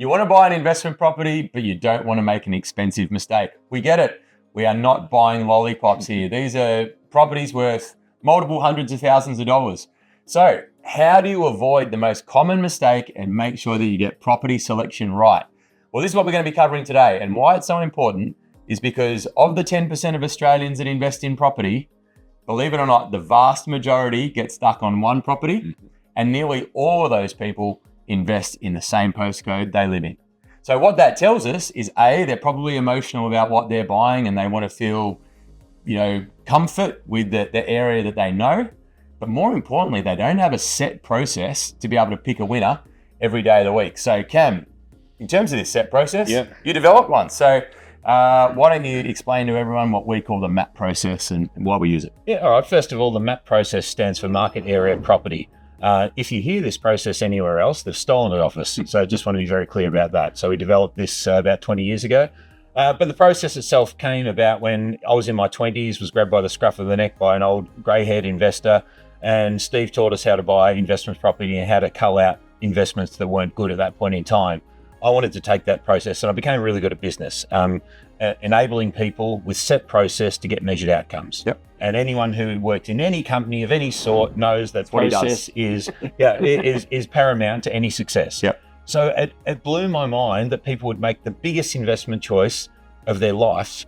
You want to buy an investment property, but you don't want to make an expensive mistake. We get it. We are not buying lollipops here. These are properties worth multiple hundreds of thousands of dollars. So how do you avoid the most common mistake and make sure that you get property selection right? Well, this is what we're going to be covering today. And why it's so important is because of the 10% of Australians that invest in property, believe it or not, the vast majority get stuck on one property, and nearly all of those people invest in the same postcode they live in. So what that tells us is A, they're probably emotional about what they're buying and they want to feel, comfort with the area that they know. But more importantly, they don't have a set process to be able to pick a winner every day of the week. So Cam, in terms of this set process, you developed one. So why don't you explain to everyone what we call the M.A.P process and why we use it? Yeah, all right. First of all, the M.A.P process stands for Market Area Property. If you hear this process anywhere else, they've stolen it off us. So I just want to be very clear about that. So we developed this about 20 years ago. But the process itself came about when I was in my 20s, was grabbed by the scruff of the neck by an old grey-haired investor. And Steve taught us how to buy investment property and how to cull out investments that weren't good at that point in time. I wanted to take that process and I became really good at business, enabling people with set process to get measured outcomes. Yep. And anyone who worked in any company of any sort knows that process is paramount to any success. Yep. So it blew my mind that people would make the biggest investment choice of their life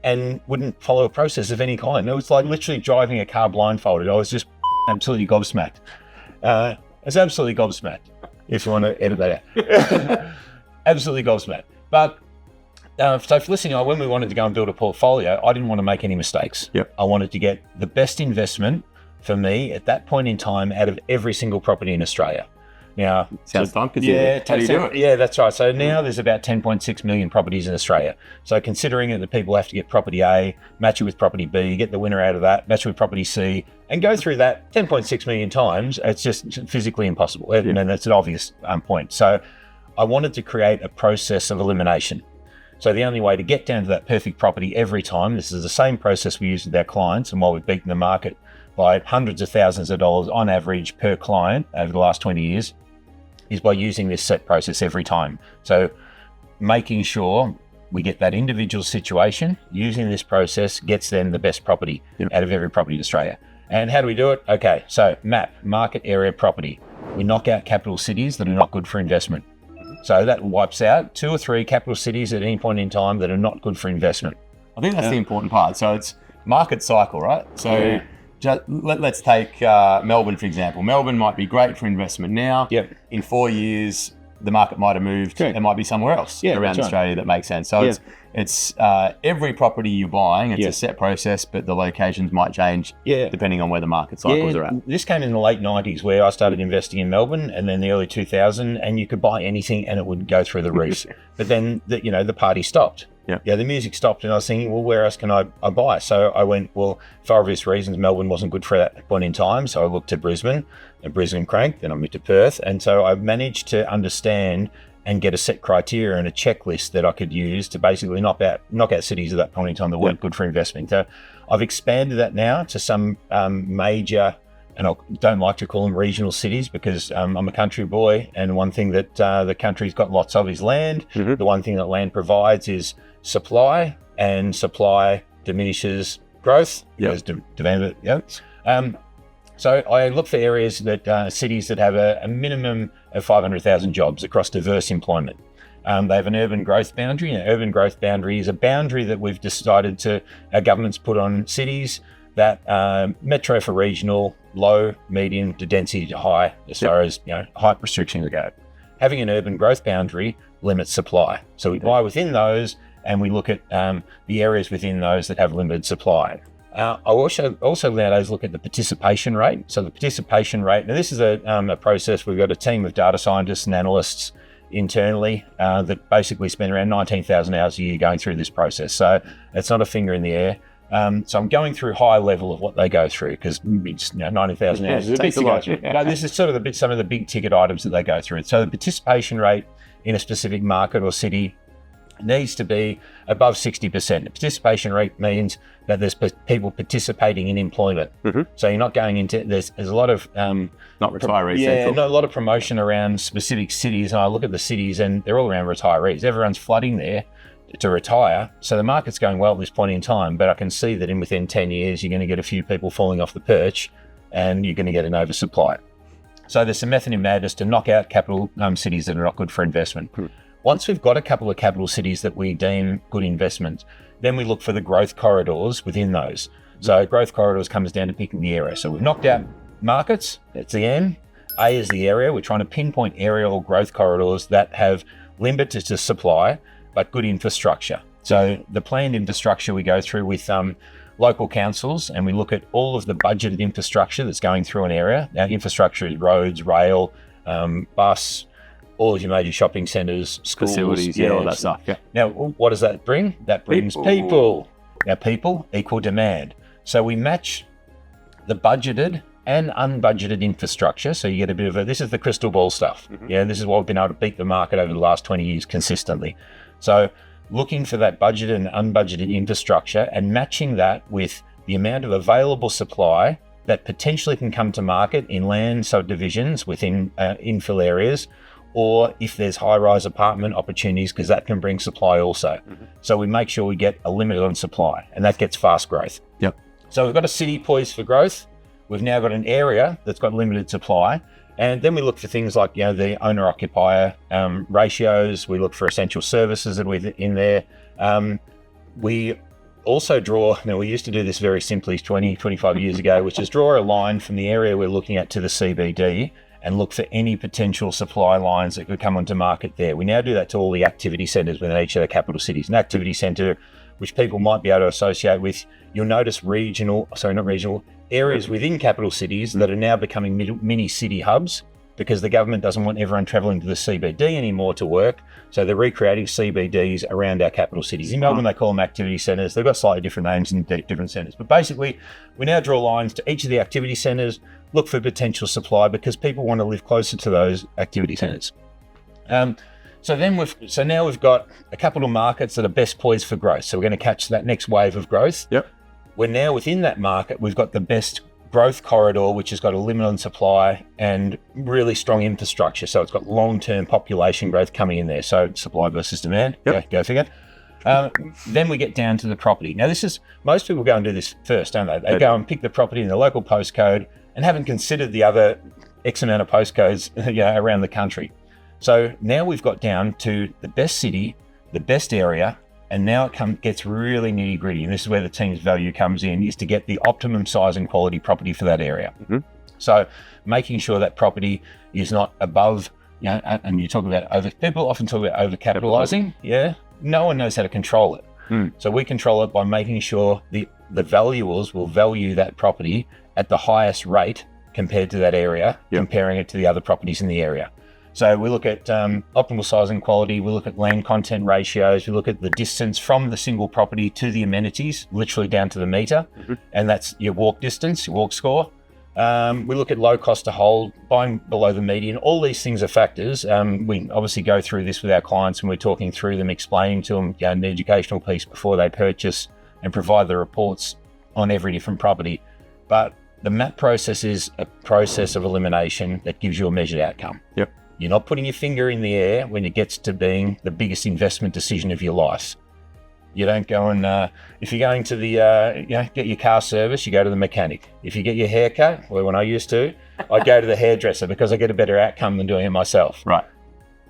and wouldn't follow a process of any kind. It was like literally driving a car blindfolded. I was just absolutely gobsmacked. It's absolutely gobsmacked, if you want to edit that out. Absolutely gobsmacked. But so for listening, when we wanted to go and build a portfolio, I didn't want to make any mistakes. Yep. I wanted to get the best investment for me at that point in time out of every single property in Australia. Now, sounds time consuming. How do you do it? Yeah, that's right. So now there's about 10.6 million properties in Australia. So considering that the people have to get property A, match it with property B, get the winner out of that, match it with property C, and go through that 10.6 million times, it's just physically impossible. And that's an obvious point. So I wanted to create a process of elimination. So the only way to get down to that perfect property every time, this is the same process we use with our clients, and while we've beaten the market by hundreds of thousands of dollars on average per client over the last 20 years, is by using this set process every time. So making sure we get that individual situation, using this process gets them the best property out of every property in Australia. And how do we do it? Okay, so M.A.P, Market Area Property. We knock out capital cities that are not good for investment. So that wipes out 2 or 3 capital cities at any point in time that are not good for investment. I think that's the important part. So it's market cycle, right? So let's take Melbourne, for example. Melbourne might be great for investment now. Yep. In 4 years, the market might have moved. It might be somewhere else around Australia that makes sense. So it's every property you're buying, it's a set process, but the locations might change depending on where the market cycles are at. This came in the late 90s where I started investing in Melbourne, and then the early 2000s, and you could buy anything and it would go through the roof. But then the party stopped. Yeah, the music stopped, and I was thinking, well, where else can I buy? So I went, well, for obvious reasons, Melbourne wasn't good for that point in time. So I looked at Brisbane, and Brisbane cranked, then I moved to Perth. And so I managed to understand and get a set criteria and a checklist that I could use to basically knock out cities at that point in time that weren't good for investment. So I've expanded that now to some major, and I don't like to call them regional cities because I'm a country boy, and one thing that the country's got lots of is land. The one thing that land provides is supply, and supply diminishes growth. So I look for areas that cities that have a minimum of 500,000 jobs across diverse employment. They have an urban growth boundary. An urban growth boundary is a boundary that we've decided our government's put on cities that metro for regional, low, medium to density to high, as far as height restrictions go. Having an urban growth boundary limits supply. So we buy within those, and we look at the areas within those that have limited supply. I also nowadays look at the participation rate. So the participation rate, now this is a process. We've got a team of data scientists and analysts internally that basically spend around 19,000 hours a year going through this process. So it's not a finger in the air. So I'm going through high level of what they go through because 90,000 hours is a bit to go through. But this is sort of some of the big ticket items that they go through. So the participation rate in a specific market or city needs to be above 60%. The participation rate means that there's people participating in employment. So you're not going into, there's a lot of... not retiree Yeah, central. a lot of promotion around specific cities. And I look at the cities and they're all around retirees. Everyone's flooding there to retire. So the market's going well at this point in time, but I can see that within 10 years, you're going to get a few people falling off the perch and you're going to get an oversupply. So there's some method in madness to knock out capital cities that are not good for investment. Once we've got a couple of capital cities that we deem good investments, then we look for the growth corridors within those. So growth corridors comes down to picking the area. So we've knocked out markets, that's the M. A is the area. We're trying to pinpoint aerial growth corridors that have limited to supply, but good infrastructure. So the planned infrastructure we go through with local councils, and we look at all of the budgeted infrastructure that's going through an area. Now, infrastructure is roads, rail, bus, all of your major shopping centres, schools, Facilities, all that stuff. Yeah. Now, what does that bring? That brings people. Now, people equal demand. So we match the budgeted and unbudgeted infrastructure. So you get a bit of this is the crystal ball stuff. Yeah, this is what we've been able to beat the market over the last 20 years consistently. So looking for that budgeted and unbudgeted infrastructure and matching that with the amount of available supply that potentially can come to market in land subdivisions within infill areas, or if there's high-rise apartment opportunities, because that can bring supply also. So we make sure we get a limit on supply, and that gets fast growth. Yep. So we've got a city poised for growth. We've now got an area that's got limited supply. And then we look for things like, the owner-occupier ratios. We look for essential services that are in there. We also draw, we used to do this very simply 20, 25 years ago, which is draw a line from the area we're looking at to the CBD and look for any potential supply lines that could come onto market there. We now do that to all the activity centres within each of the capital cities. An activity centre, which people might be able to associate with, you'll notice areas within capital cities that are now becoming mini city hubs because the government doesn't want everyone travelling to the CBD anymore to work. So they're recreating CBDs around our capital cities. In Melbourne, they call them activity centres. They've got slightly different names in different centres. But basically, we now draw lines to each of the activity centres, look for potential supply because people want to live closer to those activity centres. So now we've got a couple of markets that are best poised for growth. So we're going to catch that next wave of growth. Yep. We're now within that market. We've got the best growth corridor, which has got a limit on supply and really strong infrastructure. So it's got long-term population growth coming in there. So supply versus demand. Yep. Go figure. Then we get down to the property. Now most people go and do this first, don't they? They go and pick the property in the local postcode and haven't considered the other X amount of postcodes around the country. So now we've got down to the best city, the best area, and now it gets really nitty gritty. And this is where the team's value comes in, is to get the optimum size and quality property for that area. So making sure that property is not above, and you talk about people often talk about over-capitalizing. Yeah. No one knows how to control it. So we control it by making sure the valuers will value that property at the highest rate compared to that area, comparing it to the other properties in the area. So we look at optimal size and quality, we look at land content ratios, we look at the distance from the single property to the amenities, literally down to the metre, and that's your walk distance, your walk score. We look at low cost to hold, buying below the median. All these things are factors. We obviously go through this with our clients when we're talking through them, explaining to them an educational piece before they purchase and provide the reports on every different property. But the MAP process is a process of elimination that gives you a measured outcome. Yep. You're not putting your finger in the air when it gets to being the biggest investment decision of your life. You don't go and, if you're going to the, get your car service, you go to the mechanic. If you get your hair cut, well, when I used to, I'd go to the hairdresser because I get a better outcome than doing it myself. Right.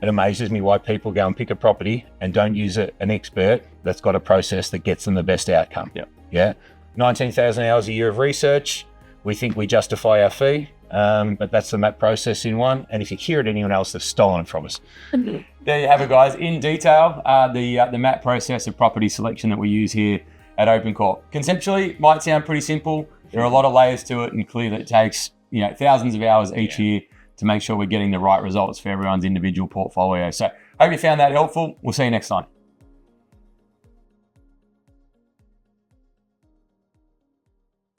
It amazes me why people go and pick a property and don't use an expert that's got a process that gets them the best outcome. Yep. Yeah. 19,000 hours a year of research. We think we justify our fee. But that's the MAP process in one. And if you hear it, anyone else, they've stolen it from us. There you have it, guys. In detail, the MAP process of property selection that we use here at OpenCorp. Conceptually, might sound pretty simple. There are a lot of layers to it, and clearly it takes thousands of hours each year to make sure we're getting the right results for everyone's individual portfolio. So hope you found that helpful. We'll see you next time.